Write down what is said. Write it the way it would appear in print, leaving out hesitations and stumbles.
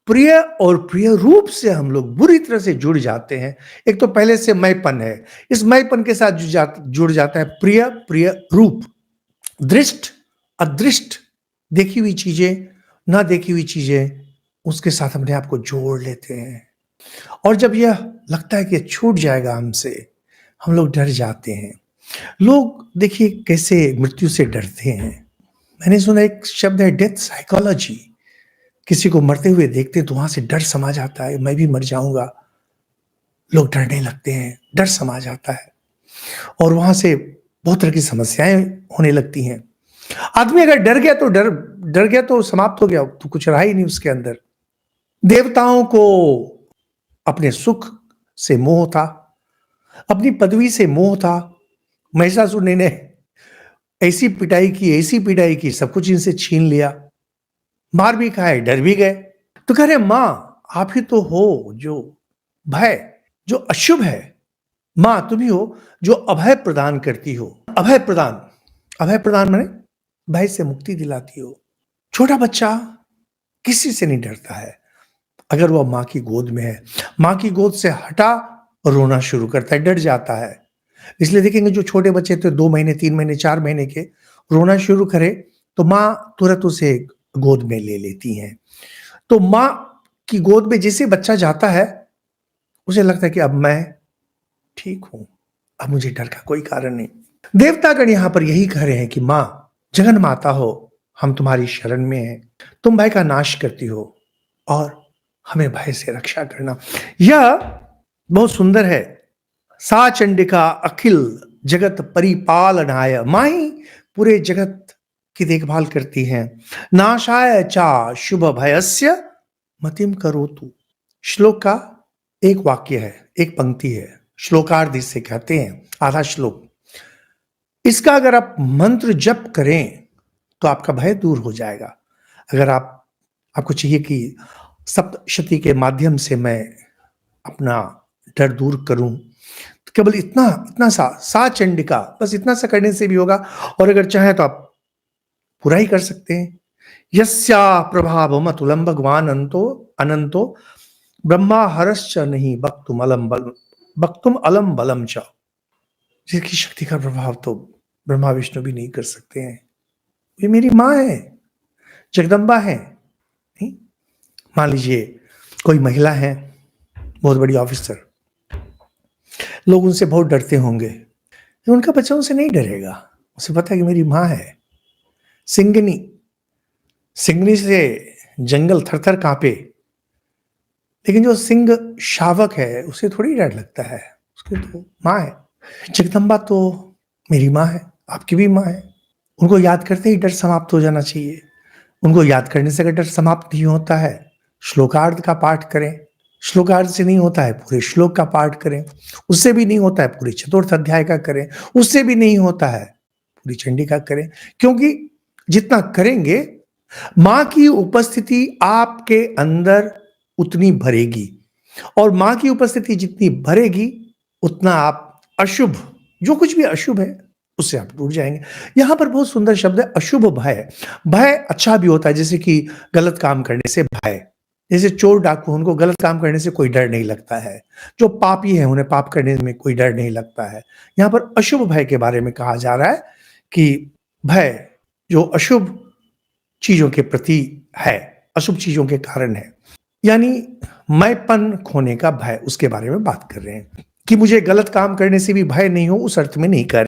प्रिय और प्रिय रूप से हम लोग बुरी तरह से जुड़ जाते हैं। एक तो पहले से मैंपन है, इस मैंपन के साथ जुड़ जाता है प्रिय प्रिय रूप, दृष्ट अदृष्ट, देखी हुई चीजें, ना देखी हुई चीजें, उसके साथ अपने आप को जोड़ लेते हैं। और जब यह लगता है कि ये छूट जाएगा हमसे, हम लोग डर जाते हैं। लोग देखिए कैसे मृत्यु से डरते हैं। मैंने सुना एक शब्द है डेथ साइकोलॉजी। किसी को मरते हुए देखते हैं तो वहां से डर समा जाता है, मैं भी मर जाऊंगा। लोग डरने लगते हैं, डर समा जाता है और वहां से बहुत तरह की समस्याएं होने लगती हैं। आदमी अगर डर गया तो डर गया तो समाप्त हो गया, तो कुछ रहा ही नहीं उसके अंदर। देवताओं को अपने सुख से मोह था, अपनी पदवी से मोह था। महिषासुर ने ऐसी पिटाई की, सब कुछ इनसे छीन लिया, मार भी खाए, डर भी गए। तो कह रहे मां आप ही तो हो जो भय, जो अशुभ है। मां तुम ही हो जो अभय प्रदान करती हो। अभय प्रदान माने भय से मुक्ति दिलाती हो। छोटा बच्चा किसी से नहीं डरता है अगर वह मां की गोद में है। मां की गोद से हटा रोना शुरू करता है, डर जाता है। इसलिए देखेंगे जो छोटे बच्चे थे 2 महीने 3 महीने 4 महीने के, रोना शुरू करे तो मां तुरंत उसे गोद में ले लेती हैं। तो मां की गोद में जैसे बच्चा जाता है, उसे लगता है कि अब मैं ठीक हूं, अब मुझे डर का कोई कारण नहीं। देवतागण यहां पर यही कह रहे हैं कि मां जगन माता हो, हम तुम्हारी शरण में हैं, तुम भय का नाश करती हो और हमें भय से रक्षा करना। यह बहुत सुंदर है। सा चंडिका अखिल जगत परिपालनाय, मां ही पूरे जगत की देखभाल करती हैं। नाशाय चा शुभ भयस्य मतिम करोतु। श्लोक का एक वाक्य है, एक पंक्ति है, श्लोकार्ध इसे कहते हैं, आधा श्लोक। इसका अगर आप मंत्र जप करें तो आपका भय दूर हो जाएगा। अगर आपको चाहिए कि सप्तशती के माध्यम से मैं अपना डर दूर करूं, तो केवल इतना सा चंडिका, बस इतना सा करने से भी होगा। और अगर चाहे तो आप पूरा ही कर सकते हैं। यस्या प्रभावम अतुलम भगवान अनंतो ब्रह्मा हरश्च नहीं वक्तुम अलम बलम च। जिसकी शक्ति का प्रभाव तो ब्रह्मा विष्णु भी नहीं कर सकते हैं। ये मेरी माँ है, जगदम्बा है। नहीं, मान लीजिए कोई महिला है, बहुत बड़ी ऑफिसर, लोग उनसे बहुत डरते होंगे, उनका बच्चा उनसे नहीं डरेगा। उसे पता है कि मेरी माँ है। सिंगनी से जंगल थर थर कांपे, लेकिन जो सिंह शावक है उसे थोड़ी डर लगता है, उसकी तो माँ है। जगदम्बा तो मेरी माँ है, आपकी भी माँ है। उनको याद करते ही डर समाप्त हो जाना चाहिए। उनको याद करने से अगर डर समाप्त नहीं होता है, श्लोकार्ध का पाठ करें। श्लोकार्ध से नहीं होता है, पूरे श्लोक का पाठ करें। उससे भी नहीं होता है, पूरे चतुर्थ अध्याय का करें। उससे भी नहीं होता है, पूरी चंडिका करें। क्योंकि जितना करेंगे, मां की उपस्थिति आपके अंदर उतनी भरेगी, और मां की उपस्थिति जितनी भरेगी उतना आप अशुभ, जो कुछ भी अशुभ है उससे आप दूर जाएंगे। यहां पर बहुत सुंदर शब्द है अशुभ भय। भय अच्छा भी होता है, जैसे कि गलत काम करने से भय। जैसे चोर डाकू, उनको गलत काम करने से कोई डर नहीं लगता है। जो पापी है उन्हें पाप करने में कोई डर नहीं लगता है। यहां पर अशुभ भय के बारे में कहा जा रहा है कि भय जो अशुभ चीजों के प्रति है, अशुभ चीजों के कारण है, यानी मैंपन खोने का भय, उसके बारे में बात कर रहे हैं कि मुझे गलत काम करने से भी भय नहीं हो, उस अर्थ में नहीं कर